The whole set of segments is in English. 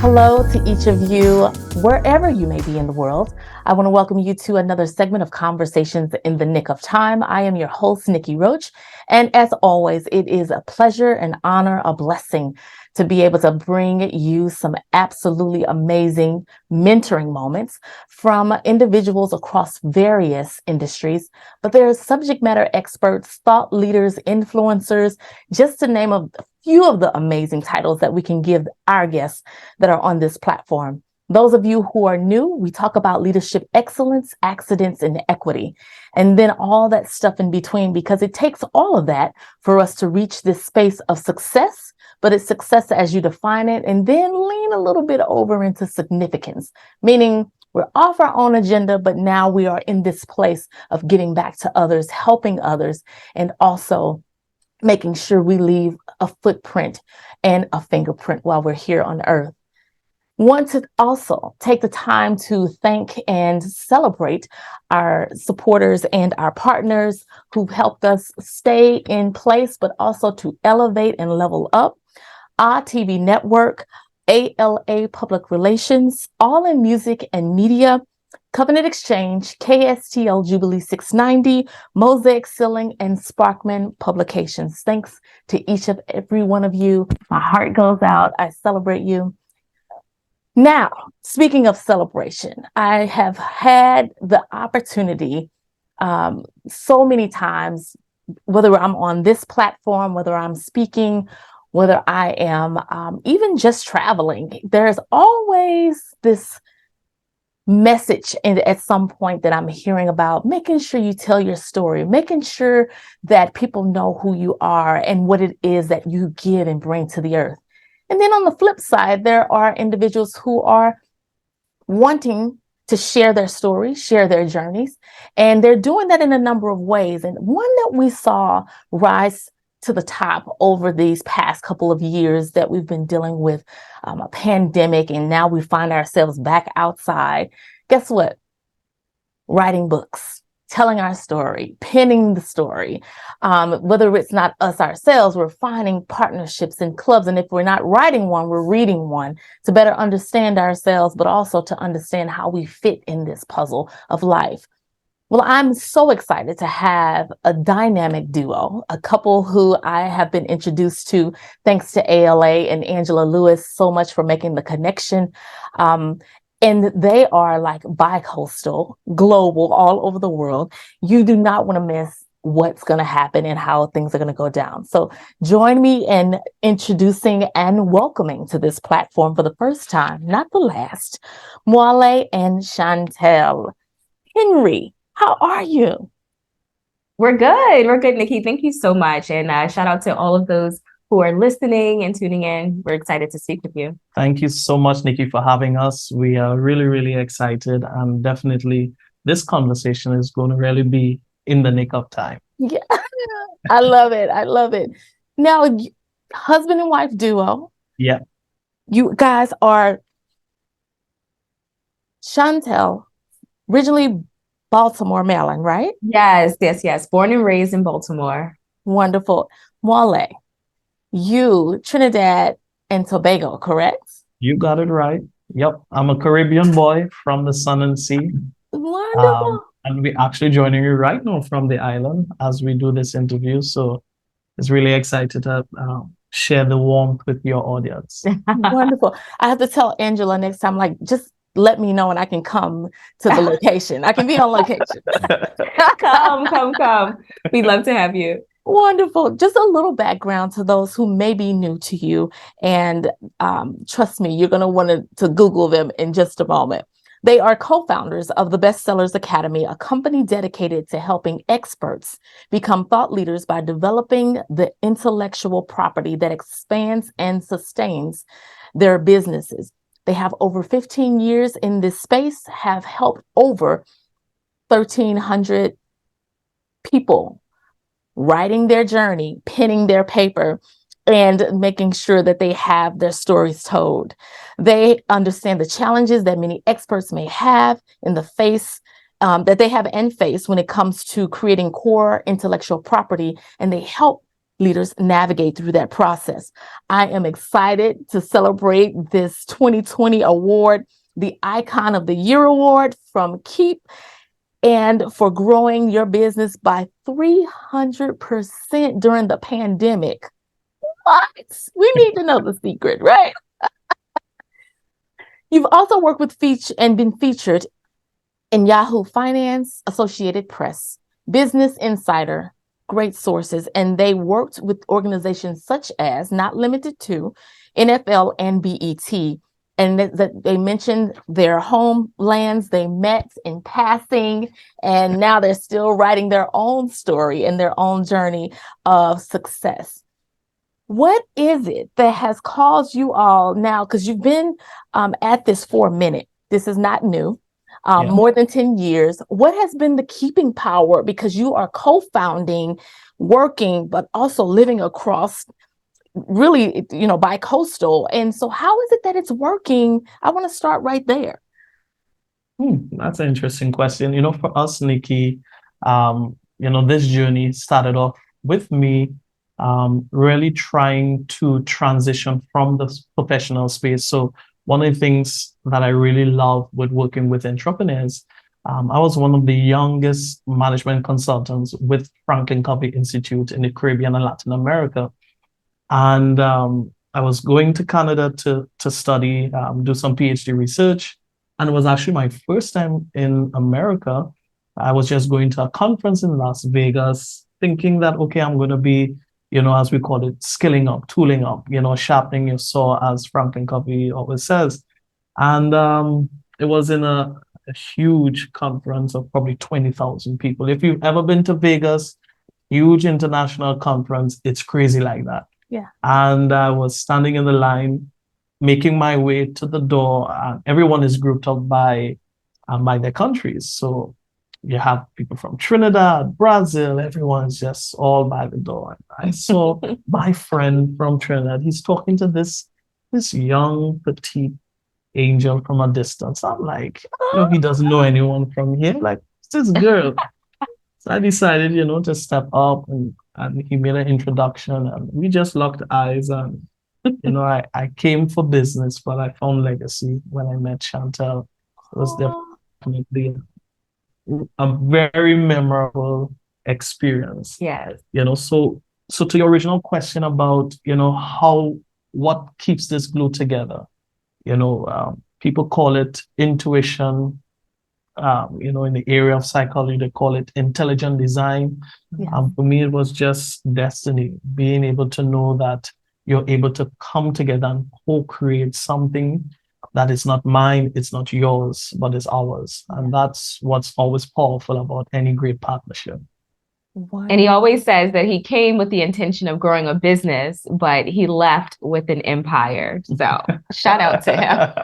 Hello to each of you, wherever you may be in the world. I want to welcome you to another segment of Conversations in the Nick of Time. I am your host, Nikki Roach. And as always, it is a pleasure, an honor, a blessing to be able to bring you some absolutely amazing mentoring moments from individuals across various industries. But there are subject matter experts, thought leaders, influencers, just to name a few of the amazing titles that we can give our guests that are on this platform. Those of you who are new, we talk about leadership excellence, accidents, and equity, and then all that stuff in between, because it takes all of that for us to reach this space of success, but it's success as you define it, and then lean a little bit over into significance, meaning we're off our own agenda, but now we are in this place of getting back to others, helping others, and also making sure we leave a footprint and a fingerprint while we're here on earth. Want to also take the time to thank and celebrate our supporters and our partners who've helped us stay in place, but also to elevate and level up. TV Network, ALA Public Relations, All in Music and Media, Covenant Exchange, KSTL Jubilee 690, Mosaic Ceiling, and Sparkman Publications. Thanks to each and every one of you. My heart goes out. I celebrate you. Now, speaking of celebration, I have had the opportunity so many times, whether I'm on this platform, whether I'm speaking, whether I am even just traveling, there's always this message at some point that I'm hearing about making sure you tell your story, making sure that people know who you are and what it is that you give and bring to the earth. And then on the flip side, there are individuals who are wanting to share their stories, share their journeys, and they're doing that in a number of ways. And one that we saw rise to the top over these past couple of years that we've been dealing with a pandemic, and now we find ourselves back outside. Guess what? Writing books, telling our story, penning the story. Whether it's not us ourselves, we're finding partnerships in clubs. And if we're not writing one, we're reading one to better understand ourselves, but also to understand how we fit in this puzzle of life. Well, I'm so excited to have a dynamic duo, a couple who I have been introduced to thanks to ALA and Angela Lewis so much for making the connection. And they are like bi-coastal, global, all over the world. You do not want to miss what's going to happen and how things are going to go down. So join me in introducing and welcoming to this platform for the first time, not the last, Mwale and Chantel Henry. How are you? We're good. We're good, Nikki. Thank you so much. And shout out to all of those who are listening and tuning in. We're excited to speak with you. Thank you so much, Nikki, for having us. We are really, really excited. And definitely this conversation is going to really be in the nick of time. Yeah, I love it. I love it. Now, husband and wife duo. Yeah. You guys are Chantel, originally Baltimore, Maryland, right? Yes. Born and raised in Baltimore. Wonderful. Mwale, you Trinidad and Tobago, correct? You got it right. Yep. I'm a Caribbean boy from the sun and sea. Wonderful. And we're actually joining you right now from the island as we do this interview. So it's really excited to share the warmth with your audience. Wonderful. I have to tell Angela next time, like, just let me know and I can come to the location. I can be on location. Come. We'd love to have you. Wonderful. Just a little background to those who may be new to you. And trust me, you're going to want to Google them in just a moment. They are co-founders of the Bestsellers Academy, a company dedicated to helping experts become thought leaders by developing the intellectual property that expands and sustains their businesses. They have over 15 years in this space, have helped over 1,300 people writing their journey, penning their paper, and making sure that they have their stories told. They understand the challenges that many experts may have in the face, that they have and face when it comes to creating core intellectual property, and they help leaders navigate through that process. I am excited to celebrate this 2020 award, the Icon of the Year Award from Keep, and for growing your business by 300% during the pandemic. What? We need to know the secret, right? You've also worked with and been featured in Yahoo Finance, Associated Press, Business Insider, great sources, and they worked with organizations such as, not limited to, NFL and BET. And that they mentioned their homelands, they met in passing, and now they're still writing their own story and their own journey of success. What is it that has caused you all now, because you've been at this for a minute, this is not new, more than 10 years. What has been the keeping power? Because you are co-founding, working, but also living across really, bi-coastal. And so how is it that it's working? I want to start right there. That's an interesting question. For us, Nikki, this journey started off with me really trying to transition from the professional space. So one of the things that I really love with working with entrepreneurs, I was one of the youngest management consultants with Franklin Covey Institute in the Caribbean and Latin America. And I was going to Canada to study, do some PhD research. And it was actually my first time in America. I was just going to a conference in Las Vegas, thinking that, okay, I'm going to be, as we call it, skilling up, tooling up, sharpening your saw, as Franklin Covey always says. And it was in a huge conference of probably 20,000 people. If you've ever been to Vegas, huge international conference, it's crazy like that. Yeah. And I was standing in the line, making my way to the door. And everyone is grouped up by their countries. So you have people from Trinidad, Brazil, everyone's just all by the door. I saw my friend from Trinidad. He's talking to this young, petite angel from a distance. I'm like, he doesn't know anyone from here. Like, it's this girl. So I decided, to step up and he made an introduction and we just locked eyes and, I came for business, but I found legacy when I met Chantel. It was definitely a very memorable experience. Yes. So to your original question about, what keeps this glue together, people call it intuition. In the area of psychology, they call it intelligent design. Yeah. For me, it was just destiny, being able to know that you're able to come together and co-create something that is not mine, it's not yours, but it's ours. And that's what's always powerful about any great partnership. And he always says that he came with the intention of growing a business, but he left with an empire. So shout out to him.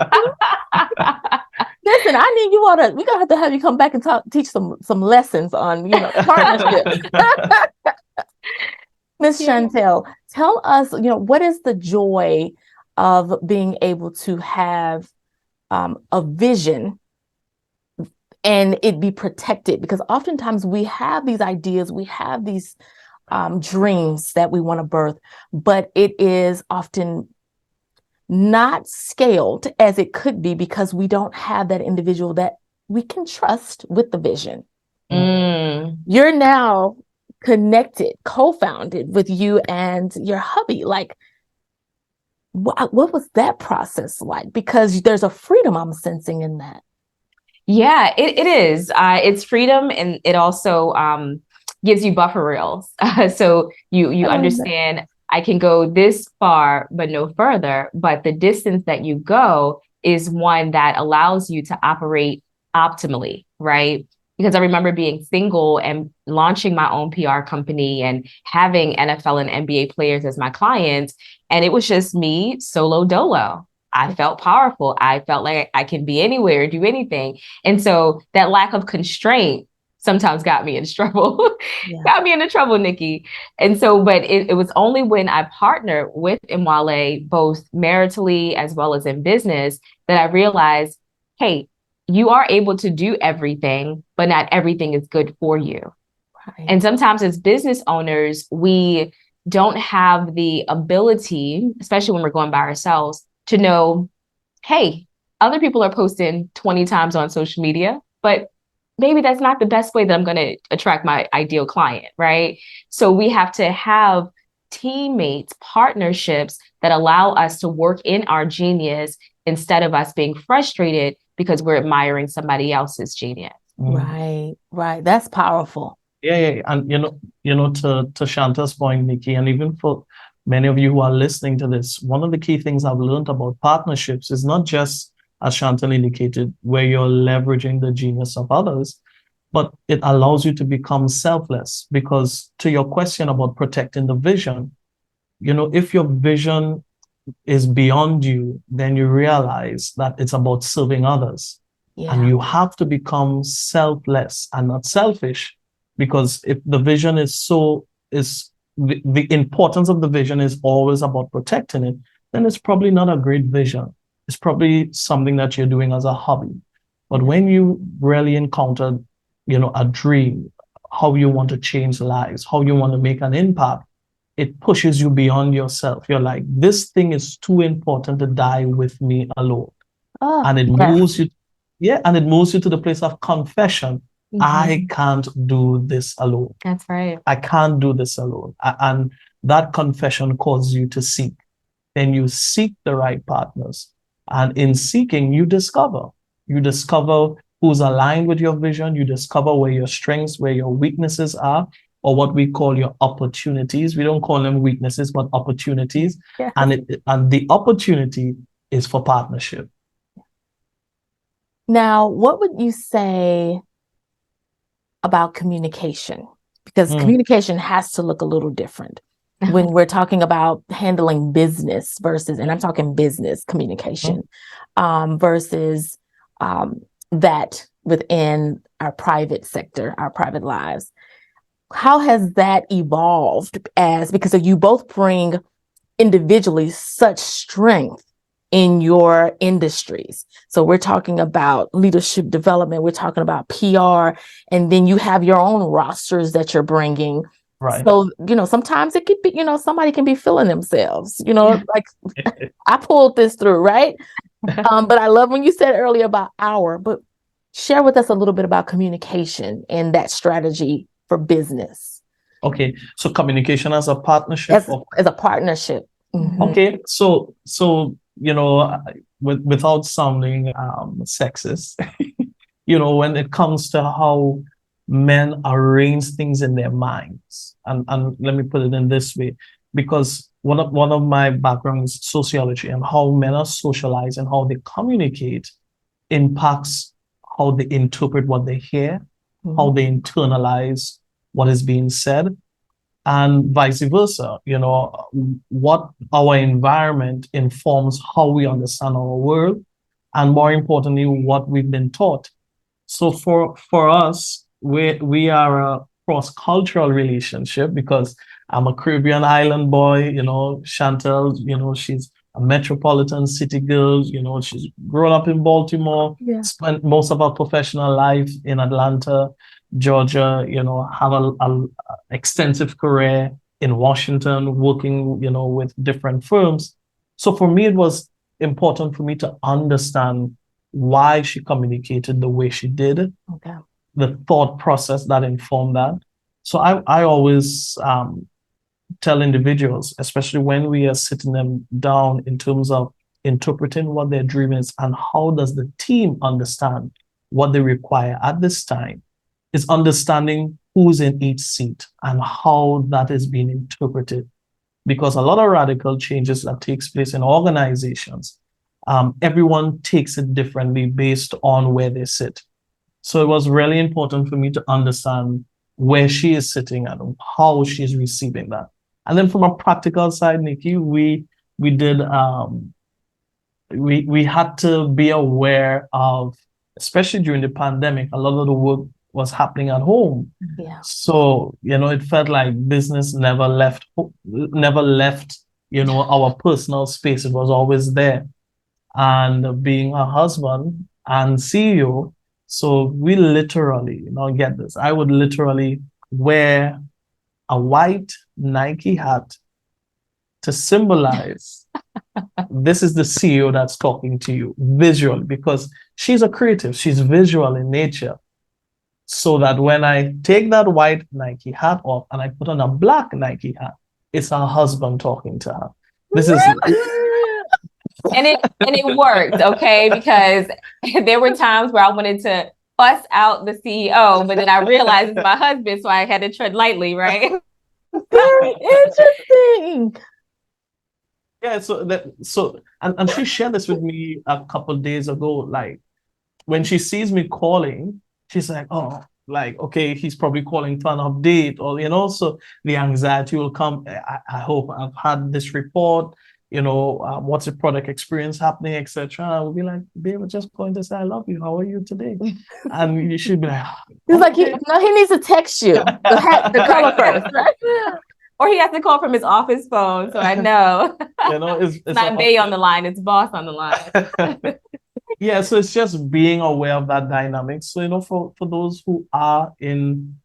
Listen, I need you all we're gonna have to have you come back and teach some lessons on, partnership. Miss Chantel, tell us, what is the joy of being able to have a vision and it be protected? Because oftentimes we have these ideas, we have these dreams that we want to birth, but it is often not scaled as it could be because we don't have that individual that we can trust with the vision. You're now connected, co-founded with you and your hubby. Like, what was that process like? Because there's a freedom I'm sensing in that. Yeah, it is. It's freedom, and it also gives you buffer reels. So you understand I can go this far, but no further. But the distance that you go is one that allows you to operate optimally, right? Because I remember being single and launching my own PR company and having NFL and NBA players as my clients. And it was just me solo dolo. I felt powerful. I felt like I can be anywhere, do anything. And so that lack of constraint sometimes got me in trouble, got me into trouble, Nikki. And so, but it was only when I partnered with Mwale, both maritally as well as in business, that I realized, hey, you are able to do everything, but not everything is good for you. Right. And sometimes as business owners, we don't have the ability, especially when we're going by ourselves, to know, hey, other people are posting 20 times on social media, but maybe that's not the best way that I'm going to attract my ideal client, right? So we have to have teammates, partnerships that allow us to work in our genius instead of us being frustrated because we're admiring somebody else's genius. Right. That's powerful. Yeah. And to Shanta's point, Nikki, and even for many of you who are listening to this, one of the key things I've learned about partnerships is not just, as Chantal indicated, where you're leveraging the genius of others, but it allows you to become selfless. Because to your question about protecting the vision, if your vision is beyond you, then you realize that it's about serving others. And you have to become selfless and not selfish, because if the vision is the importance of the vision is always about protecting it, then it's probably not a great vision. It's probably something that you're doing as a hobby. But when you really encounter, a dream, how you want to change lives, how you want to make an impact, it pushes you beyond yourself. You're like, this thing is too important to die with me alone. And it moves you, and it moves you to the place of confession. I can't do this alone. That's right. I can't do this alone. And that confession causes you to seek. Then you seek the right partners. And in seeking, you discover who's aligned with your vision. You discover where your strengths, where your weaknesses are, or what we call your opportunities. We don't call them weaknesses, but opportunities. Yes. And the opportunity is for partnership. Now, what would you say about communication? Because communication has to look a little different when we're talking about handling business versus, and I'm talking business communication, versus that within our private sector, our private lives. How has that evolved because you both bring individually such strength in your industries. So we're talking about leadership development, we're talking about PR, and then you have your own rosters that you're bringing. Right. So, sometimes it could be, somebody can be feeling themselves, like I pulled this through, right? But I love when you said earlier about but share with us a little bit about communication and that strategy for business. Okay. So communication as a partnership? As a partnership. Mm-hmm. Okay. So, without sounding sexist, when it comes to how men arrange things in their minds, and let me put it in this way, because one of my backgrounds is sociology, and how men are socialized and how they communicate impacts how they interpret what they hear, how they internalize what is being said, and vice versa. What our environment informs how we understand our world, and more importantly, what we've been taught. So for us, we are a cross-cultural relationship, because I'm a Caribbean island boy, Chantel, she's a metropolitan city girl, she's grown up in Baltimore, spent most of her professional life in Atlanta, Georgia, have a extensive career in Washington, working, with different firms. So for me, it was important for me to understand why she communicated the way she did, the thought process that informed that. So I always tell individuals, especially when we are sitting them down in terms of interpreting what their dream is and how does the team understand what they require at this time, is understanding who's in each seat and how that is being interpreted. Because a lot of radical changes that takes place in organizations, everyone takes it differently based on where they sit. So it was really important for me to understand where she is sitting and how she's receiving that. And then from a practical side, Nikki, we did we had to be aware of, especially during the pandemic, a lot of the work was happening at home. Yeah. So, it felt like business never left, our personal space. It was always there. And being a husband and CEO, so we literally, get this, I would literally wear a white Nike hat to symbolize this is the CEO that's talking to you visually, because she's a creative, she's visual in nature. So that when I take that white Nike hat off and I put on a black Nike hat, it's her husband talking to her. This is and it worked, okay? Because there were times where I wanted to fuss out the CEO, but then I realized it's my husband, so I had to tread lightly, right? Very interesting. Yeah, and she shared this with me a couple of days ago. Like when she sees me calling, she's like, oh, like, okay, he's probably calling for an update, or so the anxiety will come. I hope I've had this report, what's the product experience happening, etc. I will be like, babe, I'm just calling to say I love you. How are you today? And you should be like, He's like, he needs to text you the color first, right? Or he has to call from his office phone, so I know. It's not Bay on the line, it's boss on the line. Yeah, so it's just being aware of that dynamic. So, for those who are in,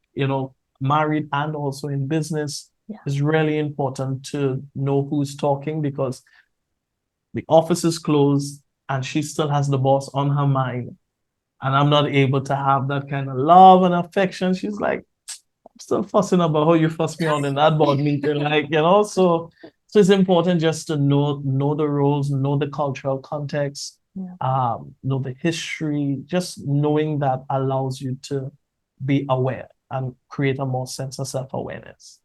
married and also in business, it's really important to know who's talking, because the office is closed and she still has the boss on her mind. And I'm not able to have that kind of love and affection. She's like, I'm still fussing about how you fussed me on in that board meeting. Like, so it's important just to know the roles, know the cultural context, know the history. Just knowing that allows you to be aware and create a more sense of self-awareness.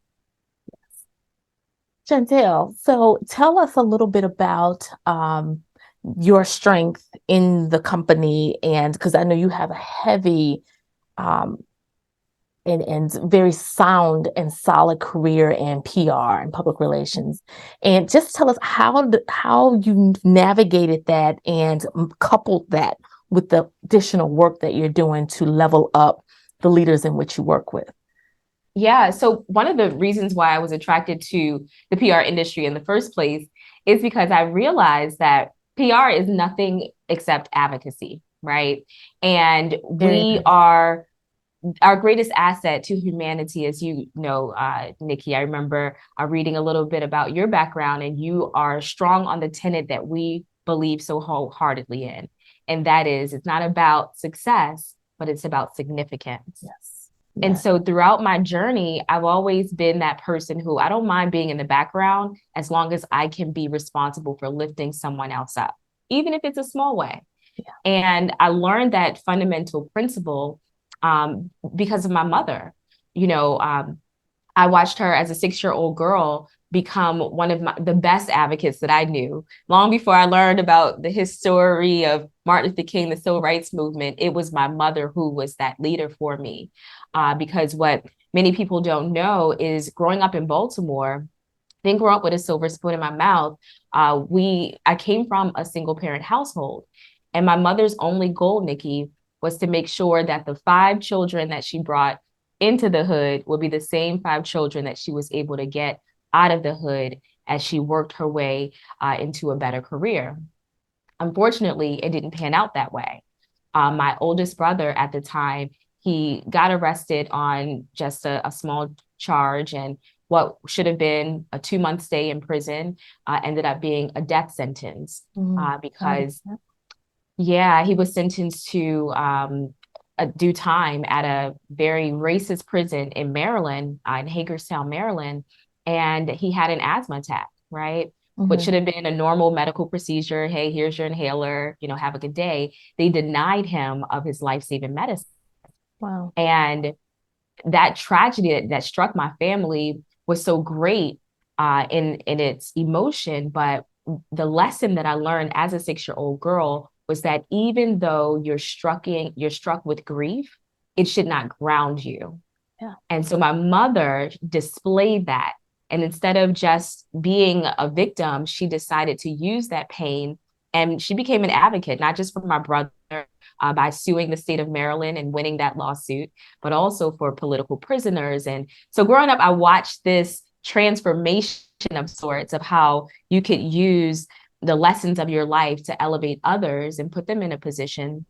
Chantel, so tell us a little bit about your strength in the company, and because I know you have a heavy and very sound and solid career in PR and public relations. And just tell us how you navigated that and coupled that with the additional work that you're doing to level up the leaders in which you work with. Yeah, so one of the reasons why I was attracted to the PR industry in the first place is because I realized that PR is nothing except advocacy, right? And we are our greatest asset to humanity, as you know, Nikki. I remember reading a little bit about your background, and you are strong on the tenet that we believe so wholeheartedly in. And that is, it's not about success, but it's about significance. Yes. And so throughout my journey, I've always been that person who I don't mind being in the background as long as I can be responsible for lifting someone else up, even if it's a small way. Yeah. And I learned that fundamental principle because of my mother. I watched her as a 6-year-old girl become one of the best advocates that I knew. Long before I learned about the history of Martin Luther King, the civil rights movement, it was my mother who was that leader for me. Because what many people don't know is growing up in Baltimore, didn't grow up with a silver spoon in my mouth. I came from a single parent household, and my mother's only goal, Nikki, was to make sure that the 5 children that she brought into the hood would be the same 5 children that she was able to get out of the hood as she worked her way into a better career. Unfortunately, it didn't pan out that way. My oldest brother at the time, he got arrested on just a small charge, and what should have been a 2-month stay in prison ended up being a death sentence because he was sentenced to a due time at a very racist prison in Maryland, in Hagerstown, Maryland. And he had an asthma attack, right? Which should have been a normal medical procedure. Hey, here's your inhaler, have a good day. They denied him of his life-saving medicine. Wow. And that tragedy that struck my family was so great in its emotion. But the lesson that I learned as a 6-year-old girl was that even though you're struck with grief, it should not ground you. Yeah. And so my mother displayed that. And instead of just being a victim, she decided to use that pain. And she became an advocate, not just for my brother by suing the state of Maryland and winning that lawsuit, but also for political prisoners. And so growing up, I watched this transformation of sorts of how you could use the lessons of your life to elevate others and put them in a position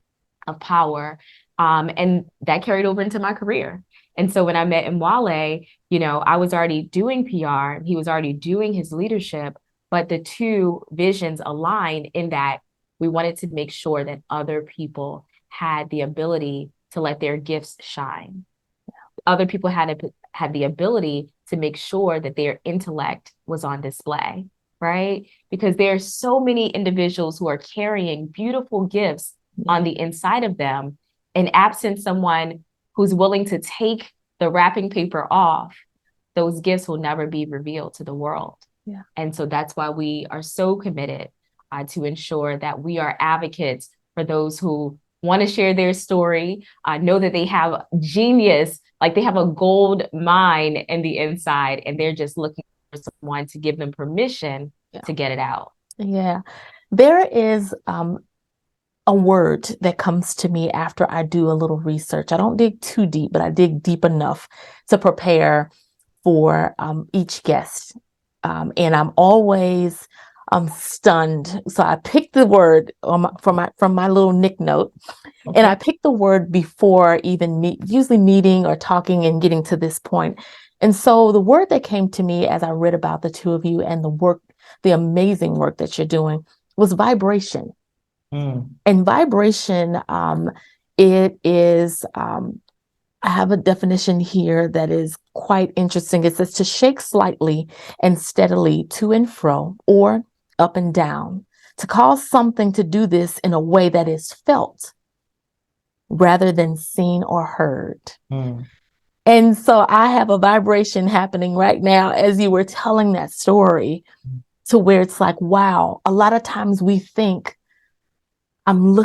of power. And that carried over into my career. And so when I met Mwale, I was already doing PR, he was already doing his leadership, but the two visions aligned in that we wanted to make sure that other people had the ability to let their gifts shine. Other people had the ability to make sure that their intellect was on display, right? Because there are so many individuals who are carrying beautiful gifts on the inside of them, and absent someone who's willing to take the wrapping paper off, those gifts will never be revealed to the world. Yeah. And so that's why we are so committed to ensure that we are advocates for those who want to share their story, know that they have genius, like they have a gold mine in the inside, and they're just looking for someone to give them permission to get it out. Yeah. There is a word that comes to me after I do a little research. I don't dig too deep, but I dig deep enough to prepare for each guest. And I'm always stunned. So I picked the word from my little nick note. Okay. And I picked the word before even usually meeting or talking and getting to this point. And so the word that came to me as I read about the two of you and the amazing work that you're doing was vibration. And vibration, it is, I have a definition here that is quite interesting. It says to shake slightly and steadily to and fro or up and down, to cause something to do this in a way that is felt rather than seen or heard. And so I have a vibration happening right now as you were telling that story, to where it's like, wow, a lot of times we think, I'm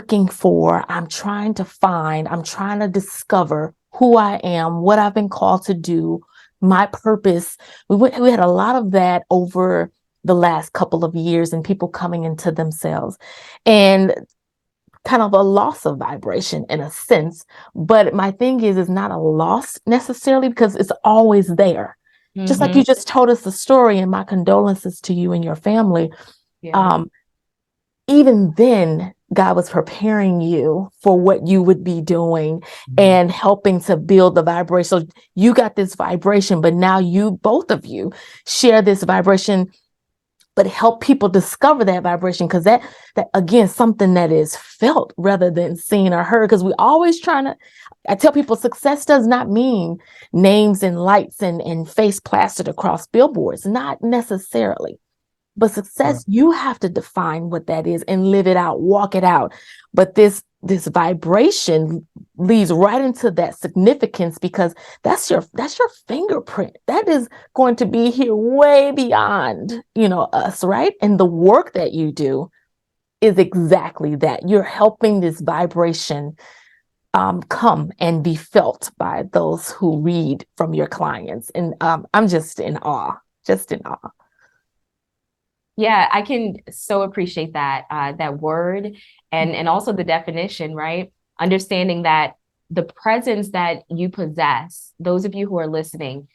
trying to find, I'm trying to discover who I am, what I've been called to do, my purpose. We had a lot of that over the last couple of years, and people coming into themselves and kind of a loss of vibration in a sense. But my thing is not a loss necessarily, because it's always there. Just like you just told us the story, and my condolences to you and your family. Yeah. Even then, God was preparing you for what you would be doing and helping to build the vibration. So you got this vibration, but now both of you share this vibration, but help people discover that vibration. Because that again, something that is felt rather than seen or heard. Because we always I tell people success does not mean names and lights and face plastered across billboards. Not necessarily. But success, you have to define what that is and live it out, walk it out. But this vibration leads right into that significance, because that's your fingerprint. That is going to be here way beyond, us, right? And the work that you do is exactly that. You're helping this vibration come and be felt by those who read from your clients. And I'm just in awe. Yeah, I can so appreciate that word and also the definition, right? Understanding that the presence that you possess, those of you who are listening,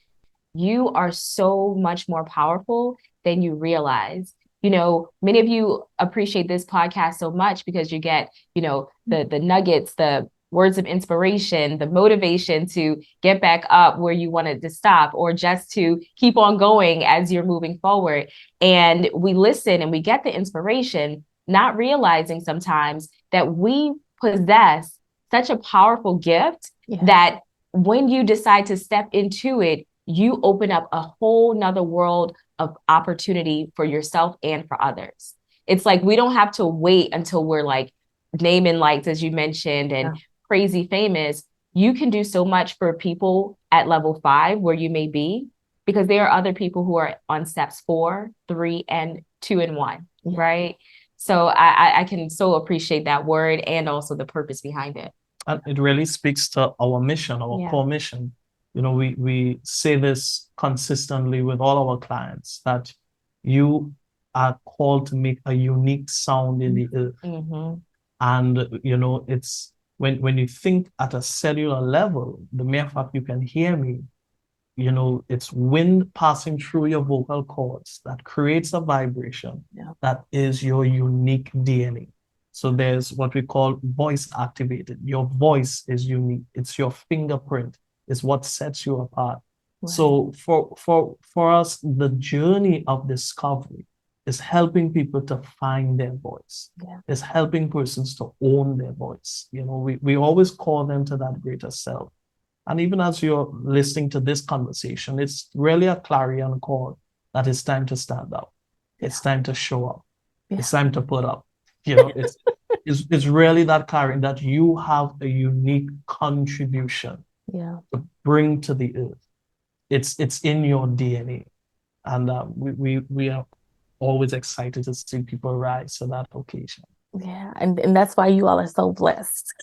you are so much more powerful than you realize. Many of you appreciate this podcast so much because you get, the nuggets, the words of inspiration, the motivation to get back up where you wanted to stop, or just to keep on going as you're moving forward. And we listen and we get the inspiration, not realizing sometimes that we possess such a powerful gift that when you decide to step into it, you open up a whole nother world of opportunity for yourself and for others. It's like we don't have to wait until we're like name and lights, as you mentioned, and crazy famous. You can do so much for people at level 5 where you may be, because there are other people who are on steps 4, 3, and 2 and 1, right? So I can so appreciate that word and also the purpose behind it. And it really speaks to our mission, our core mission. We say this consistently with all our clients, that you are called to make a unique sound in the earth. And, it's when you think at a cellular level, the mere fact you can hear me, it's wind passing through your vocal cords that creates a vibration that is your unique DNA. So there's what we call voice activated. Your voice is unique. It's your fingerprint. It's what sets you apart. Right. So for us, the journey of discovery is helping people to find their voice. Yeah. It's helping persons to own their voice. We always call them to that greater self. And even as you're listening to this conversation, it's really a clarion call that it's time to stand up. Yeah. It's time to show up. Yeah. It's time to put up. It's really that clarion that you have a unique contribution to bring to the earth. It's in your DNA. And we are always excited to see people rise to that occasion. Yeah, and that's why you all are so blessed.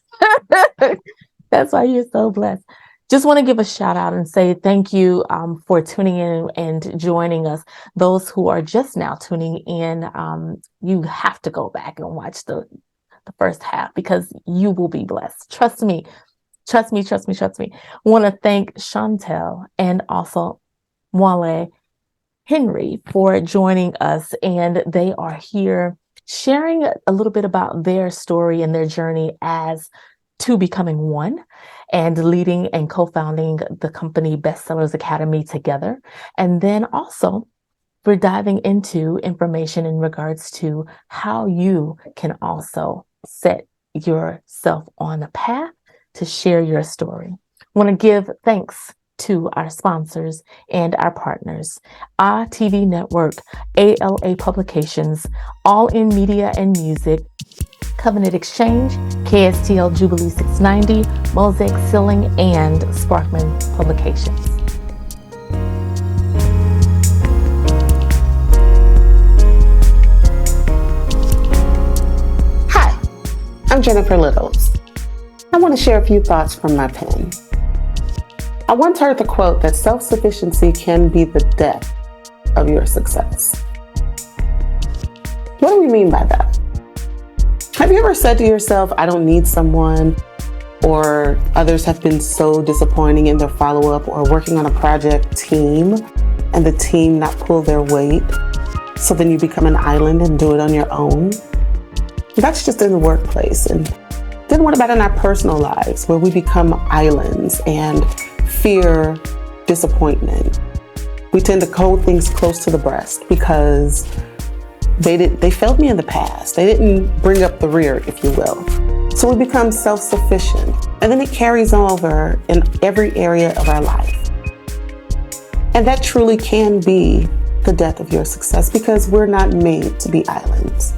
That's why you're so blessed. Just want to give a shout out and say thank you for tuning in and joining us. Those who are just now tuning in, you have to go back and watch the first half because you will be blessed. Trust me. Trust me. I want to thank Chantel and also Mwale Henry for joining us, and they are here sharing a little bit about their story and their journey as to becoming one and leading and co-founding the company Bestsellers Academy together. And then also we're diving into information in regards to how you can also set yourself on a path to share your story. I want to give thanks to our sponsors and our partners, TV Network, ALA Publications, All In Media and Music, Covenant Exchange, KSTL Jubilee 690, Mosaic Sealing, and Sparkman Publications. Hi, I'm Jennifer Littles. I want to share a few thoughts from my pen. I once heard the quote that self-sufficiency can be the death of your success. What do we mean by that? Have you ever said to yourself, I don't need someone, or others have been so disappointing in their follow-up or working on a project team and the team not pull their weight, so then you become an island and do it on your own? That's just in the workplace. And then what about in our personal lives where we become islands and fear disappointment? We tend to hold things close to the breast because they failed me in the past. They didn't bring up the rear, if you will. So we become self-sufficient, and then it carries over in every area of our life. And that truly can be the death of your success because we're not made to be islands.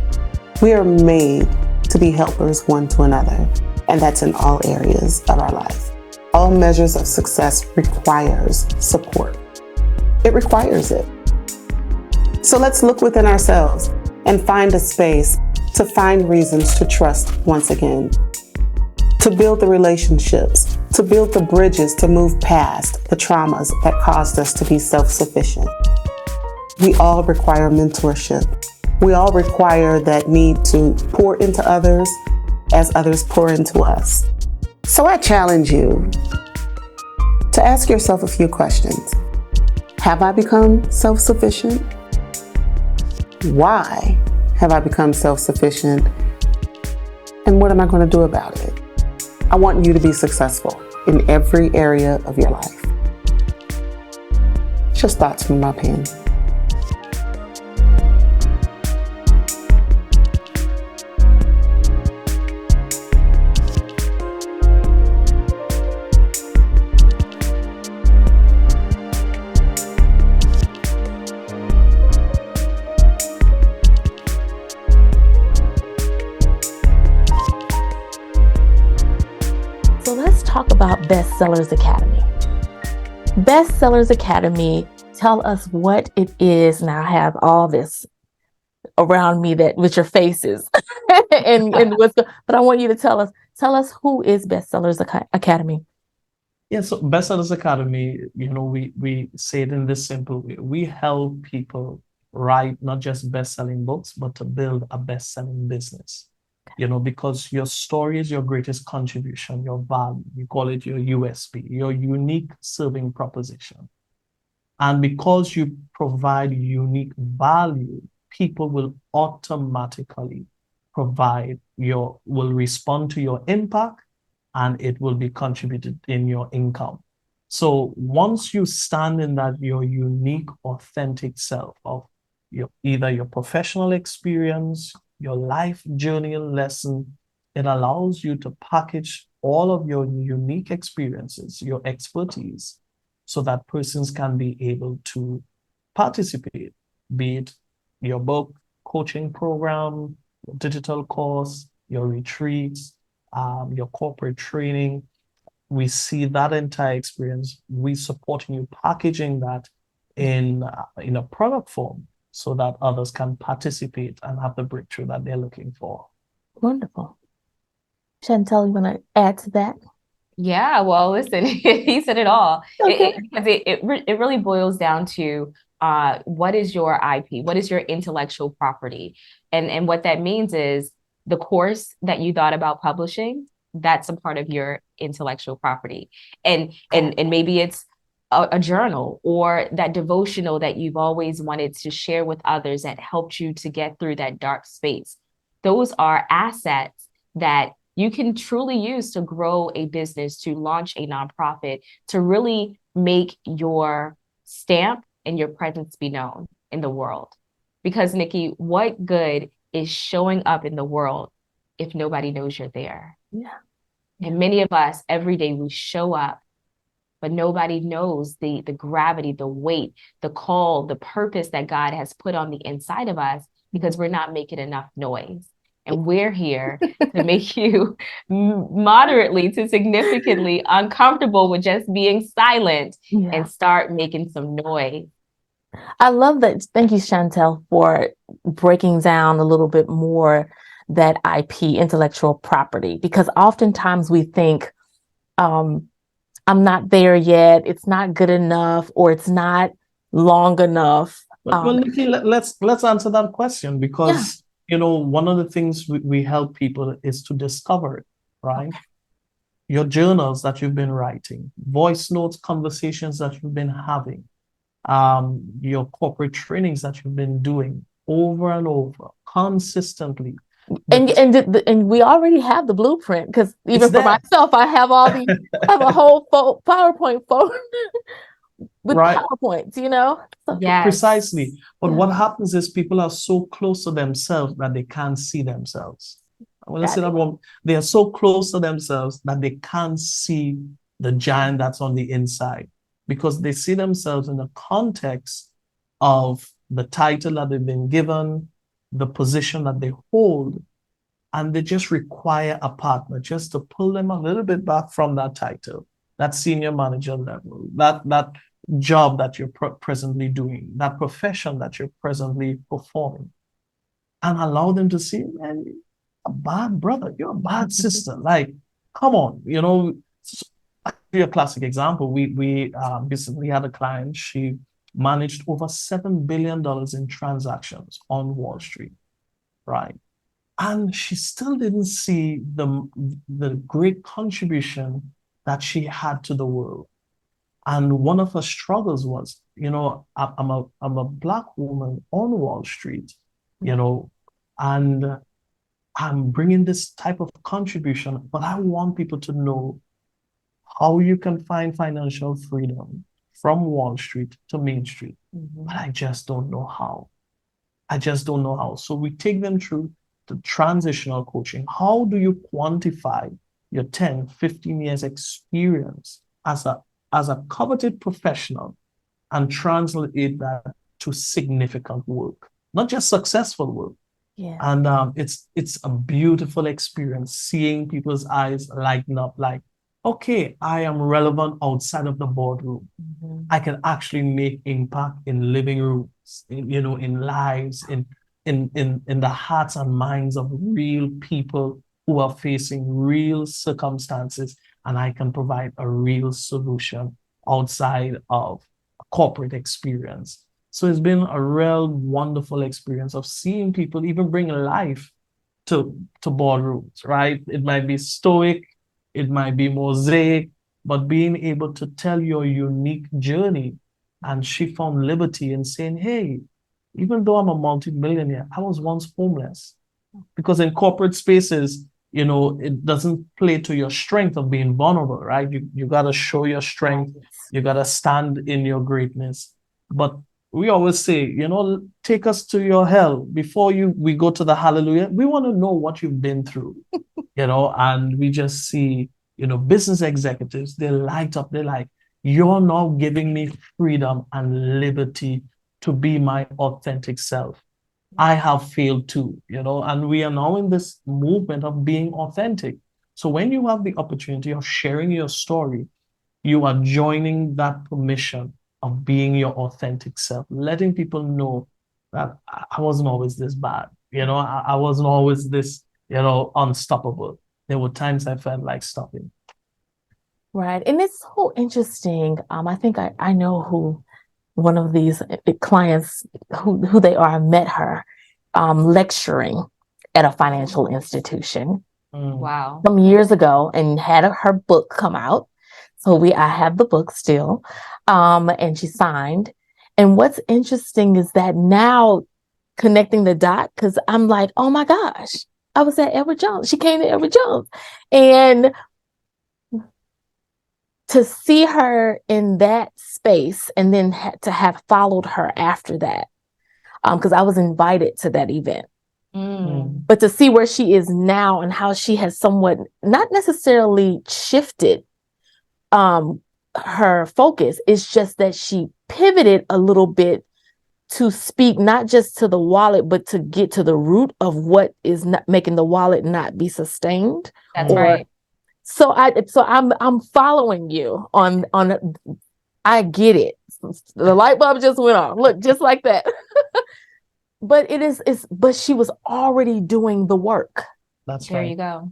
We are made to be helpers one to another, and that's in all areas of our life. All measures of success requires support. It requires it. So let's look within ourselves and find a space to find reasons to trust once again, to build the relationships, to build the bridges to move past the traumas that caused us to be self-sufficient. We all require mentorship. We all require that need to pour into others as others pour into us. So I challenge you to ask yourself a few questions. Have I become self-sufficient? Why have I become self-sufficient? And what am I going to do about it? I want you to be successful in every area of your life. Just thoughts from my pen. Talk about Bestsellers Academy. Bestsellers Academy, tell us what it is. Now I have all this around me that with your faces and what's but I want you to tell us who is Bestsellers Academy. Yeah, so Bestsellers Academy, we say it in this simple way. We help people write not just best-selling books, but to build a best-selling business. Because your story is your greatest contribution, your value. We call it your USP, your unique serving proposition. And because you provide unique value, people will automatically will respond to your impact, and it will be contributed in your income. So once you stand in that your unique, authentic self of either your professional experience, your life journey and lesson, it allows you to package all of your unique experiences, your expertise, so that persons can be able to participate, be it your book, coaching program, your digital course, your retreats, your corporate training. We see that entire experience. We supporting you packaging that in a product form so that others can participate and have the breakthrough that they're looking for. Wonderful. Chantel, you want to add to that? Yeah, well, listen, he said it all. Okay. It really boils down to what is your IP? What is your intellectual property? And what that means is the course that you thought about publishing, that's a part of your intellectual property. And maybe it's a journal or that devotional that you've always wanted to share with others that helped you to get through that dark space. Those are assets that you can truly use to grow a business, to launch a nonprofit, to really make your stamp and your presence be known in the world. Because Nikki, what good is showing up in the world if nobody knows you're there? Yeah. And many of us, every day we show up, but nobody knows the gravity, the weight, the call, the purpose that God has put on the inside of us because we're not making enough noise. And we're here to make you moderately to significantly uncomfortable with just being silent and start making some noise. I love that. Thank you, Chantel, for breaking down a little bit more that IP, intellectual property, because oftentimes we think, I'm not there yet, it's not good enough, or it's not long enough. Well, Nikki, let's answer that question because one of the things we help people is to discover it, right? Okay. Your journals that you've been writing, voice notes, conversations that you've been having, your corporate trainings that you've been doing over and over, consistently. And we already have the blueprint, because even for myself, I have I have a whole PowerPoint folder with PowerPoints, So, precisely. But what happens is people are so close to themselves that they can't see themselves. Well, let's say that one. They are so close to themselves that they can't see the giant that's on the inside, because they see themselves in the context of the title that they've been given, the position that they hold, and they just require a partner just to pull them a little bit back from that title, that senior manager level, that job that you're presently doing, that profession that you're presently performing, and allow them to see, man, you're a bad brother, you're a bad sister. Like, come on, I'll give you a classic example. We recently had a client. She managed over $7 billion in transactions on Wall Street, right? And she still didn't see the great contribution that she had to the world. And one of her struggles was, I'm a Black woman on Wall Street, and I'm bringing this type of contribution, but I want people to know how you can find financial freedom from Wall Street to Main Street. But I just don't know how. So we take them through the transitional coaching. How do you quantify your 10, 15 years experience as a coveted professional and translate that to significant work, not just successful work? Yeah. And it's a beautiful experience seeing people's eyes lighten up, like, okay, I am relevant outside of the boardroom. I can actually make impact in living rooms, in lives, in the hearts and minds of real people who are facing real circumstances, and I can provide a real solution outside of a corporate experience. So it's been a real wonderful experience of seeing people even bring life to boardrooms, right? It might be stoic, it might be mosaic, but being able to tell your unique journey. And she found liberty in saying, hey, even though I'm a multi-millionaire, I was once homeless. Because in corporate spaces, it doesn't play to your strength of being vulnerable, right? You got to show your strength. You got to stand in your greatness. But we always say, take us to your hell before we go to the hallelujah. We want to know what you've been through, and we just see, business executives, they light up. They're like, you're now giving me freedom and liberty to be my authentic self. I have failed too, and we are now in this movement of being authentic. So when you have the opportunity of sharing your story, you are joining that permission of being your authentic self, letting people know that I wasn't always this bad. I wasn't always this, unstoppable. There were times I felt like stopping. Right. And it's so interesting. I think I know who one of these clients, who they are. I met her lecturing at a financial institution. Wow. Some years ago, and had her book come out. So I have the book still, and she signed. And what's interesting is that now connecting the dot, because I'm like, oh my gosh, I was at Edward Jones. She came to Edward Jones. And to see her in that space and then to have followed her after that, because I was invited to that event. But to see where she is now and how she has somewhat not necessarily shifted her focus, it's just that she pivoted a little bit to speak not just to the wallet, but to get to the root of what is not making the wallet not be sustained. That's right. So I'm following you on I get it. The light bulb just went on. Look, just like that. But but she was already doing the work. That's There right. you go.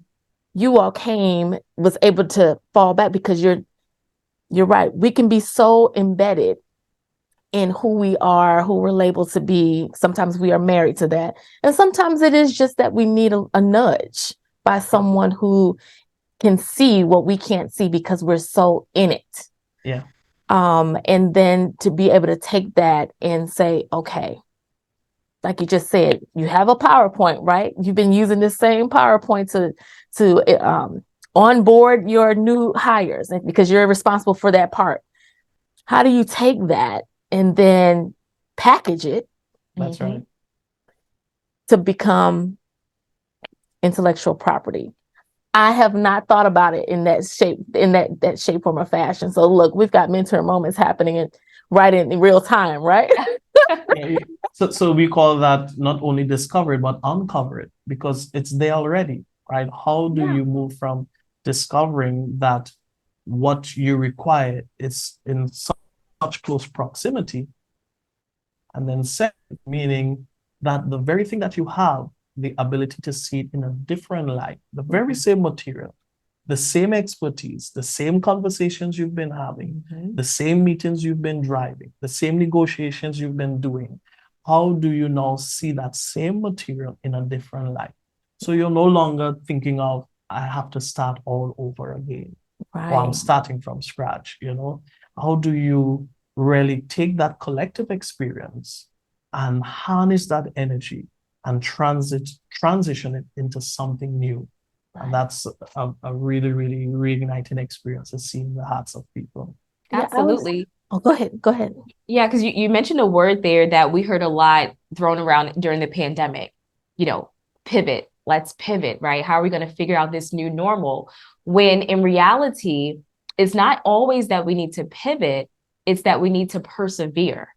You all was able to fall back because you're right. We can be so embedded in who we are, who we're labeled to be. Sometimes we are married to that. And sometimes it is just that we need a nudge by someone who can see what we can't see because we're so in it. Yeah. And then to be able to take that and say, okay, like you just said, you have a PowerPoint, right? You've been using this same PowerPoint to onboard your new hires because you're responsible for that part. How do you take that and then package it? That's right. To become intellectual property. I have not thought about it in that shape, form, or fashion. So look, we've got mentor moments happening right in real time, right? Yeah, so we call that not only discover it, but uncover it, because it's there already, right? How do you move from discovering that what you require is in such close proximity, and then second, meaning that the very thing that you have, the ability to see it in a different light, the very same material, the same expertise, the same conversations you've been having, the same meetings you've been driving, the same negotiations you've been doing. How do you now see that same material in a different light? So you're no longer thinking of, I have to start all over again, or I'm starting from scratch, How do you really take that collective experience and harness that energy and transition it into something new? And that's a really, really reigniting experience to see in the hearts of people. Absolutely. Go ahead. Yeah, because you mentioned a word there that we heard a lot thrown around during the pandemic, pivot. Let's pivot, right? How are we going to figure out this new normal? When in reality, it's not always that we need to pivot, it's that we need to persevere.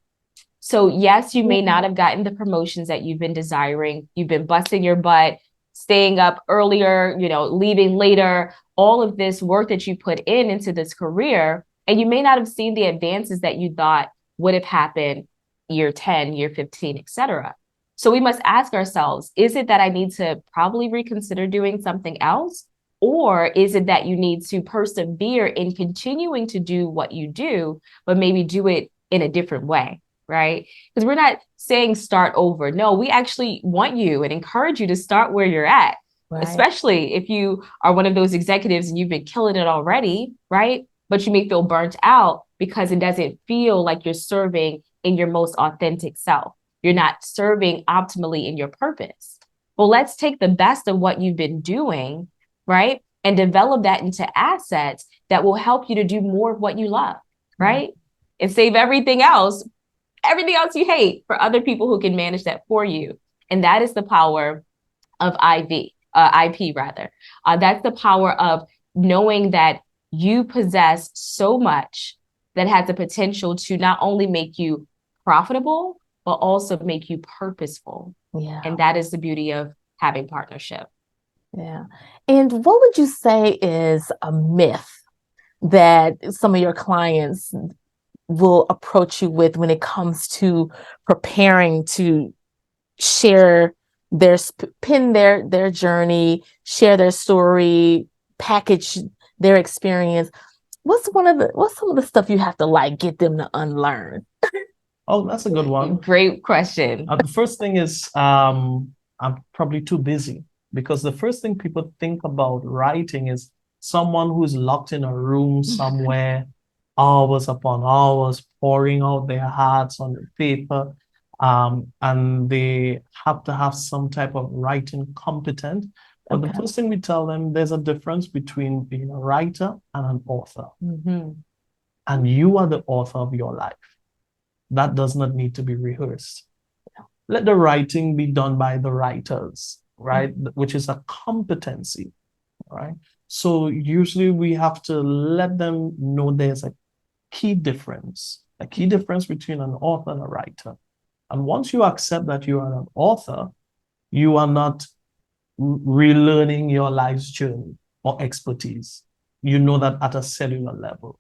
So yes, you may not have gotten the promotions that you've been desiring. You've been busting your butt, staying up earlier, leaving later, all of this work that you put into this career, and you may not have seen the advances that you thought would have happened year 10, year 15, et cetera. So we must ask ourselves, is it that I need to probably reconsider doing something else? Or is it that you need to persevere in continuing to do what you do, but maybe do it in a different way? Right? Because we're not saying start over. No, we actually want you and encourage you to start where you're at, especially if you are one of those executives and you've been killing it already, right? But you may feel burnt out because it doesn't feel like you're serving in your most authentic self. You're not serving optimally in your purpose. Well, let's take the best of what you've been doing, right? And develop that into assets that will help you to do more of what you love, right? And save everything else you hate for other people who can manage that for you. And that is the power of IP rather. That's the power of knowing that you possess so much that has the potential to not only make you profitable, but also make you purposeful. Yeah. And that is the beauty of having partnership. Yeah. And what would you say is a myth that some of your clients will approach you with when it comes to preparing to share pin their journey, share their story, package their experience? What's some of the stuff you have to like get them to unlearn? Oh, that's a good one. Great question. The first thing is I'm probably too busy, because the first thing people think about writing is someone who's locked in a room somewhere, hours upon hours, pouring out their hearts on the paper. And they have to have some type of writing competent. But the first thing we tell them, there's a difference between being a writer and an author. And you are the author of your life. That does not need to be rehearsed. Let the writing be done by the writers, right? Which is a competency, right? So usually we have to let them know there's a key difference between an author and a writer. And once you accept that you are an author, you are not relearning your life's journey or expertise. You know that at a cellular level.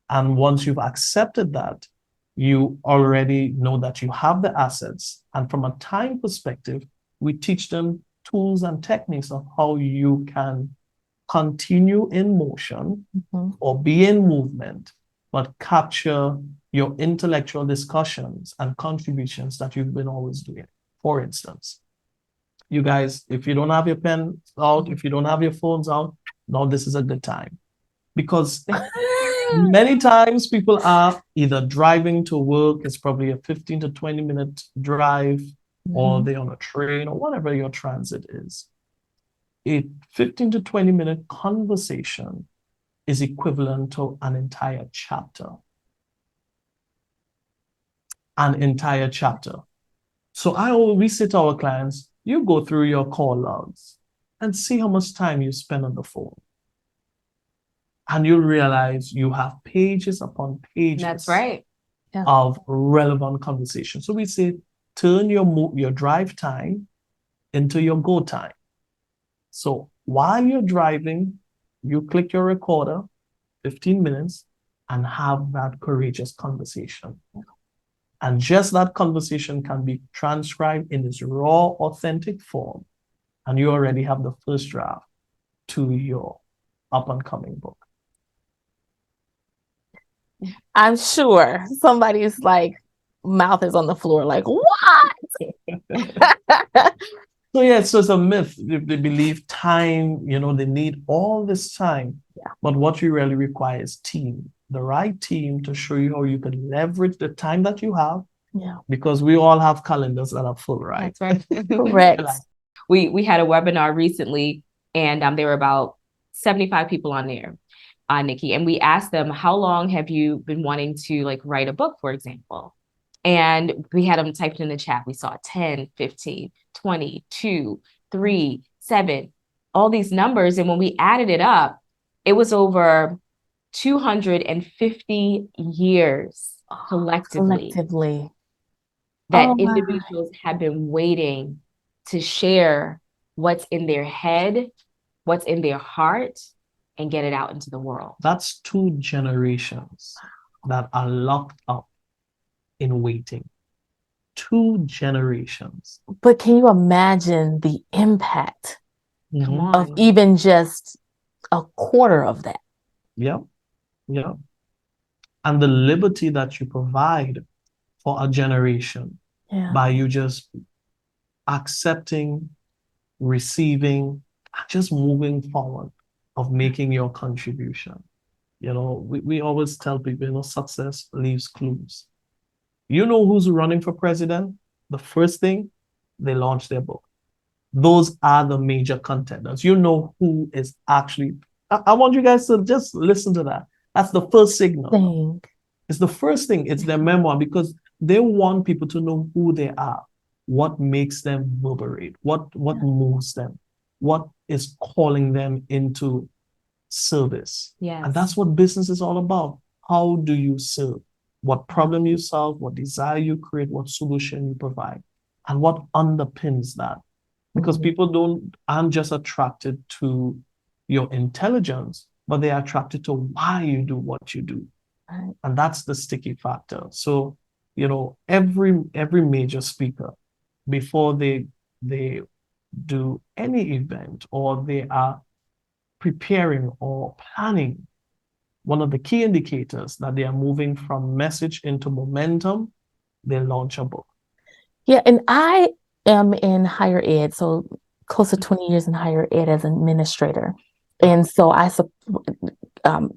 And once you've accepted that, you already know that you have the assets. And from a time perspective, we teach them tools and techniques of how you can continue in motion or be in movement, but capture your intellectual discussions and contributions that you've been always doing. For instance, you guys, if you don't have your pen out, if you don't have your phones out, now this is a good time. Because many times people are either driving to work, it's probably a 15 to 20 minute drive, or they're on a train or whatever your transit is. A 15 to 20 minute conversation is equivalent to an entire chapter. An entire chapter. So I always say to our clients, you go through your call logs and see how much time you spend on the phone. And you'll realize you have pages upon pages. That's right. Of relevant conversation. So we say, turn your drive time into your go time. So while you're driving, you click your recorder, 15 minutes, and have that courageous conversation. And just that conversation can be transcribed in this raw, authentic form. And you already have the first draft to your up-and-coming book. I'm sure somebody's like mouth is on the floor, like, what? So yeah, so it's a myth. They believe time, they need all this time. But what you really require is team, the right team to show you how you can leverage the time that you have. Because we all have calendars that are full, right? That's right. Correct. We had a webinar recently, and there were about 75 people on there. Nikki, and we asked them, how long have you been wanting to write a book, for example? And we had them typed in the chat. We saw 10, 15, 20, 2, 3, 7, all these numbers. And when we added it up, it was over 250 years collectively that individuals have been waiting to share what's in their head, what's in their heart, and get it out into the world. That's 2 generations that are locked up in waiting. 2 generations. But can you imagine the impact of even just a quarter of that? Yeah. And the liberty that you provide for a generation by you just accepting, receiving, and just moving forward of making your contribution. We always tell people, success leaves clues. You know who's running for president? The first thing, they launch their book. those are the major contenders. You know who is actually, I want you guys to just listen to that. That's the first signal. It's the first thing. It's their memoir, because they want people to know who they are, what makes them reverberate, what moves them, what is calling them into service. Yes. And that's what business is all about. How do you serve? What problem you solve, what desire you create, what solution you provide, and what underpins that. Because people aren't just attracted to your intelligence, but they are attracted to why you do what you do. Right. And that's the sticky factor. So, every major speaker, before they do any event or they are preparing or planning, one of the key indicators that they are moving from message into momentum, they launch a book. Yeah, and I am in higher ed, so close to 20 years in higher ed as an administrator. And so I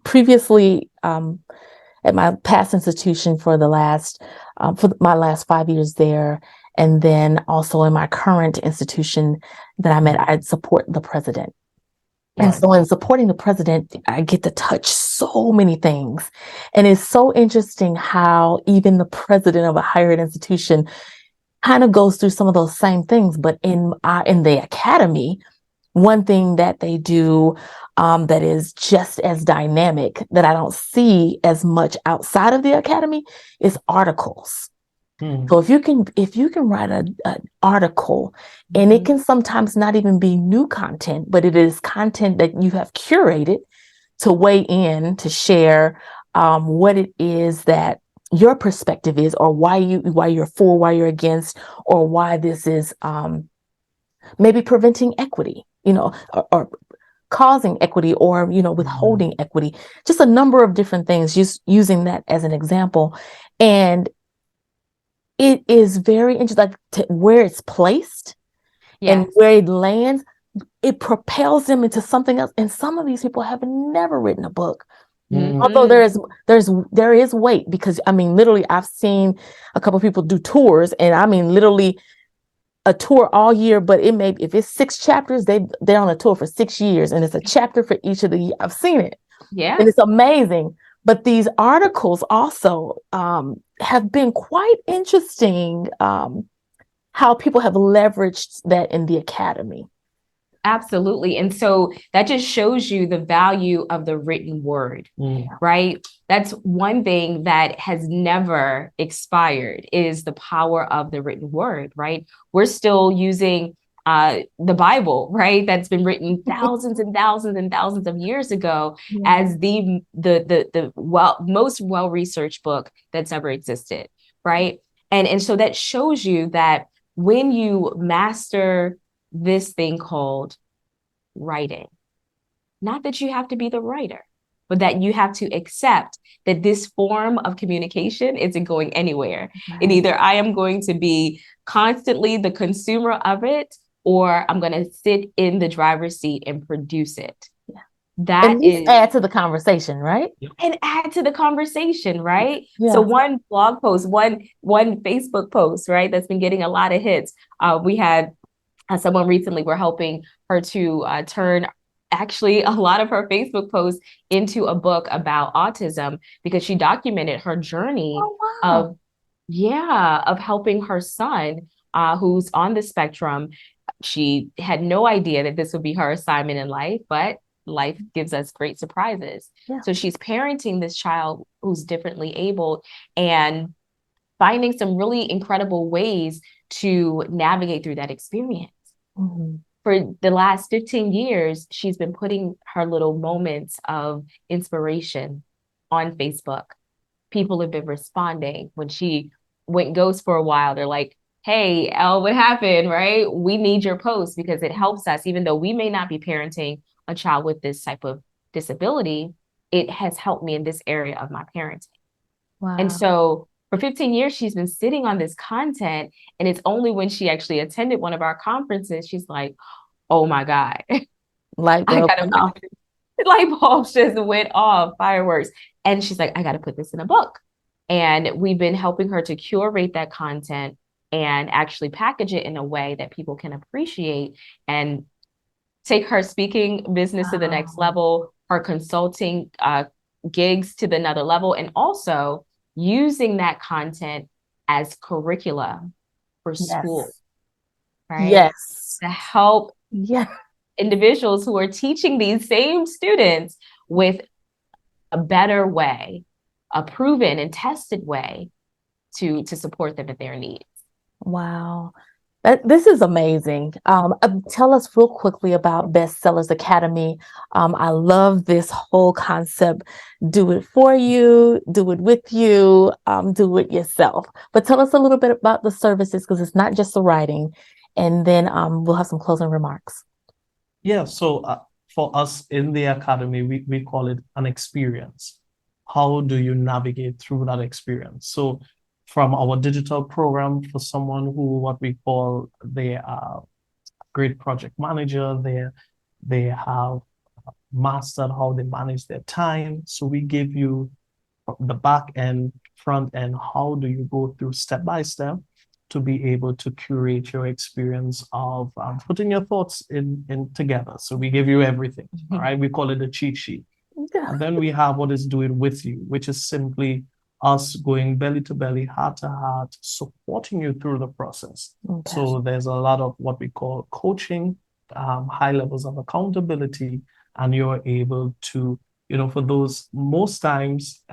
previously at my past institution for my last 5 years there, and then also in my current institution that I'm at, I support the president. And so in supporting the president, I get to touch so many things. And it's so interesting how even the president of a higher ed institution kind of goes through some of those same things. But in the academy, one thing that they do that is just as dynamic that I don't see as much outside of the academy is articles. So if you can write an article, and it can sometimes not even be new content, but it is content that you have curated to weigh in, to share what it is that your perspective is, or why you're for, why you're against, or why this is maybe preventing equity, or causing equity, or withholding equity. Just a number of different things. Just using that as an example, and it is very interesting, like where it's placed and where it lands. It propels them into something else. And some of these people have never written a book. Although there is weight, because literally I've seen a couple of people do tours, and literally a tour all year, but if it's 6 chapters, they're on a tour for 6 years, and it's a chapter for each of the. I've seen it, and it's amazing. But these articles also have been quite interesting. How people have leveraged that in the academy. Absolutely. And so that just shows you the value of the written word, right? That's one thing that has never expired, is the power of the written word, right? We're still using the Bible, right? That's been written thousands and thousands and thousands of years ago as the most well-researched book that's ever existed, right? And so that shows you that when you master this thing called writing, not that you have to be the writer, but that you have to accept that this form of communication isn't going anywhere. And either I am going to be constantly the consumer of it, or I'm going to sit in the driver's seat and produce it. That is add to the conversation, right? And add to the conversation, right? So one blog post, one Facebook post, right, that's been getting a lot of hits. We had someone recently, we're helping her to turn actually a lot of her Facebook posts into a book about autism, because she documented her journey of helping her son who's on the spectrum. She had no idea that this would be her assignment in life, but life gives us great surprises. So she's parenting this child who's differently abled and finding some really incredible ways to navigate through that experience. For the last 15 years, she's been putting her little moments of inspiration on Facebook. People have been responding. When she went ghost for a while, they're like, hey, Elle, what happened, right? We need your post, because it helps us. Even though we may not be parenting a child with this type of disability, it has helped me in this area of my parenting. And so for 15 years, she's been sitting on this content, and it's only when she actually attended one of our conferences, she's like, oh my God, light bulbs just went off, fireworks. And she's like, I got to put this in a book. And we've been helping her to curate that content and actually package it in a way that people can appreciate and take her speaking business to the next level, her consulting gigs to the another level, and also using that content as curricula for school, right? Yes. To help Yeah. individuals who are teaching these same students with a better way, a proven and tested way to support them at their needs. Wow. This is amazing. Tell us real quickly about Bestsellers Academy. I love this whole concept. Do it for you, do it with you, do it yourself. But tell us a little bit about the services, because it's not just the writing. And then we'll have some closing remarks. Yeah, so for us in the academy, we call it an experience. How do you navigate through that experience? So from our digital program, for someone who what we call they are great project manager, they have mastered how they manage their time. So we give you the back end, front end, how do you go through step by step to be able to curate your experience of putting your thoughts in together. So we give you everything, all right? We call it a cheat sheet. Yeah. And then we have what is Do It With You, which is simply us going belly to belly, heart to heart, supporting you through the process. Okay. So there's a lot of what we call coaching, high levels of accountability, and you're able to, for those, most times,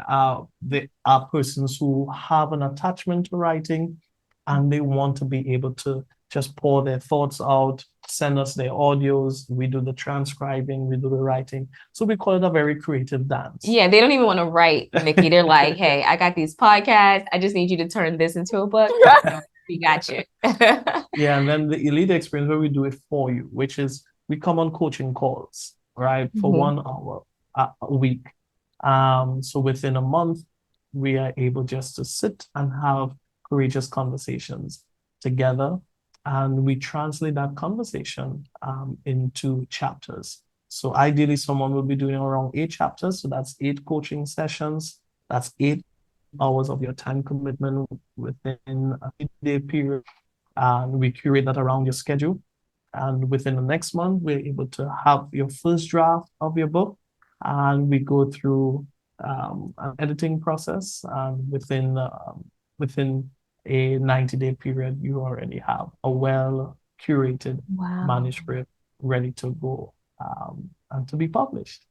there are persons who have an attachment to writing and they want to be able to just pour their thoughts out, send us their audios. We do the transcribing, we do the writing. So we call it a very creative dance. Yeah, they don't even want to write, Nikki. They're like, hey, I got these podcasts. I just need you to turn this into a book. We got you. Yeah, and then the elite experience where we do it for you, which is we come on coaching calls, right, for 1 hour a week. So within a month, we are able just to sit and have courageous conversations together. And we translate that conversation into chapters. So ideally, someone will be doing around 8 chapters. So that's 8 coaching sessions. That's 8 hours of your time commitment within a 8-day period. And we curate that around your schedule. And within the next month, we're able to have your first draft of your book. And we go through an editing process. And within a 90-day period, you already have a well-curated manuscript ready to go and to be published.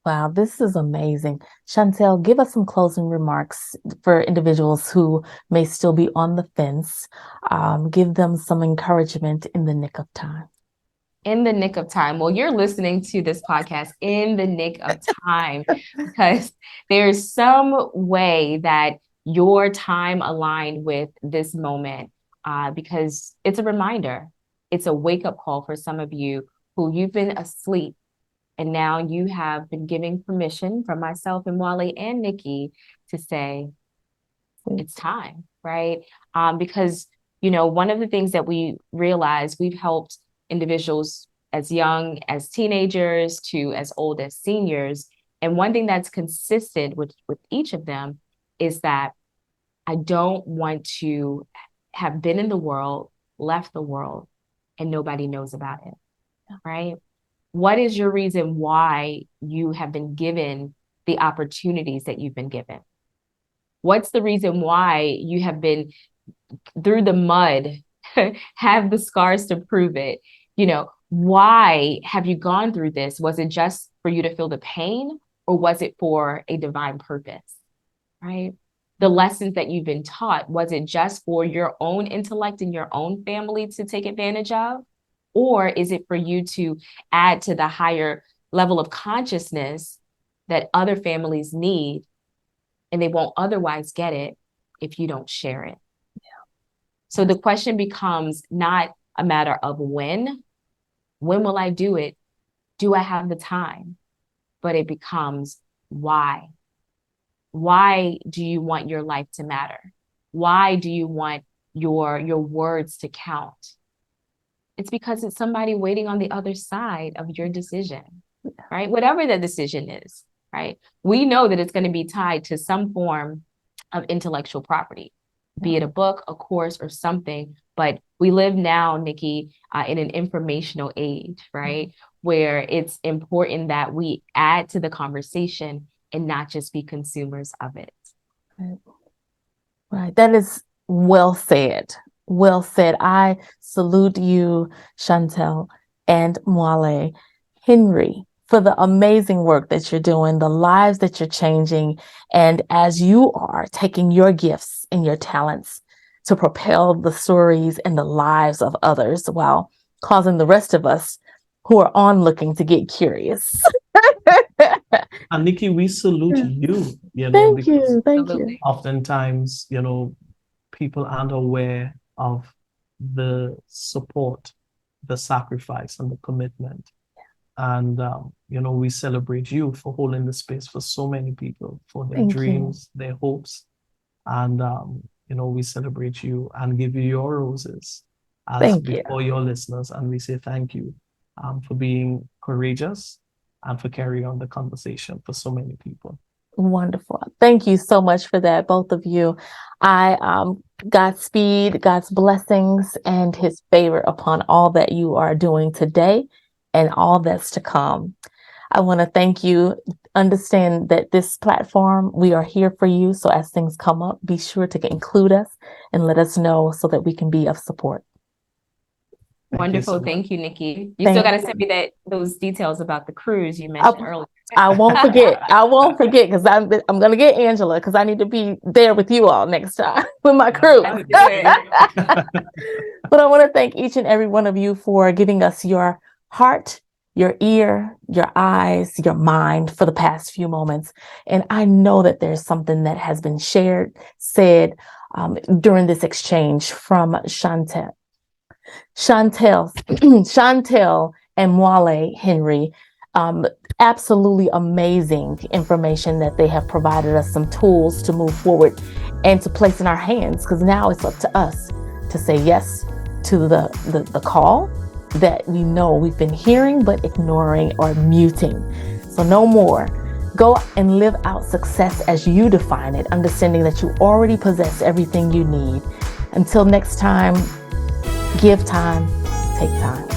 Wow, this is amazing. Chantel, give us some closing remarks for individuals who may still be on the fence. Give them some encouragement in the nick of time. In the nick of time. Well, you're listening to this podcast in the nick of time because there's some way that your time aligned with this moment because it's a reminder. It's a wake-up call for some of you who you've been asleep. And now you have been giving permission from myself and Mwale and Nikki to say, it's time, right? Because, one of the things that we realize, we've helped individuals as young as teenagers to as old as seniors. And one thing that's consistent with each of them is that I don't want to have been in the world, left the world, and nobody knows about it, right? What is your reason why you have been given the opportunities that you've been given? What's the reason why you have been through the mud, have the scars to prove it? Why have you gone through this? Was it just for you to feel the pain, or was it for a divine purpose, right? The lessons that you've been taught, was it just for your own intellect and your own family to take advantage of? Or is it for you to add to the higher level of consciousness that other families need, and they won't otherwise get it if you don't share it? Yeah. So the question becomes not a matter of when will I do it? Do I have the time? But it becomes why. Why do you want your life to matter? Why do you want your words to count? It's because it's somebody waiting on the other side of your decision, right? Whatever the decision is, right? We know that it's going to be tied to some form of intellectual property. be it a book, a course, or something. But we live now, Nikki, in an informational age, right? Where it's important that we add to the conversation and not just be consumers of it. Right. That is well said. Well said. I salute you, Chantel and Mwale Henry, for the amazing work that you're doing, the lives that you're changing, and as you are taking your gifts and your talents to propel the stories and the lives of others while causing the rest of us who are onlooking to get curious. And Nikki, we salute you, Thank because you. Thank you. oftentimes, people aren't aware of the support, the sacrifice, and the commitment. And, we celebrate you for holding the space for so many people, for their Thank you. dreams, their hopes. And, we celebrate you and give you your roses Thank you. before your listeners. And we say thank you for being courageous and for carrying on the conversation for so many people. Wonderful. Thank you so much for that, both of you. Godspeed, God's blessings, and his favor upon all that you are doing today and all that's to come. I want to thank you. Understand that this platform, we are here for you. So as things come up, be sure to include us and let us know so that we can be of support. Wonderful. Thank you, Nikki. You still got to send me those details about the cruise you mentioned earlier. I won't forget. I won't forget, because I'm going to get Angela, because I need to be there with you all next time with my crew. But I want to thank each and every one of you for giving us your heart, your ear, your eyes, your mind for the past few moments. And I know that there's something that has been said during this exchange from Chantel and Mwale Henry. Absolutely amazing information that they have provided us, some tools to move forward and to place in our hands, because now it's up to us to say yes to the call that we know we've been hearing but ignoring or muting. So no more. Go and live out success as you define it, understanding that you already possess everything you need. Until next time, give time, take time.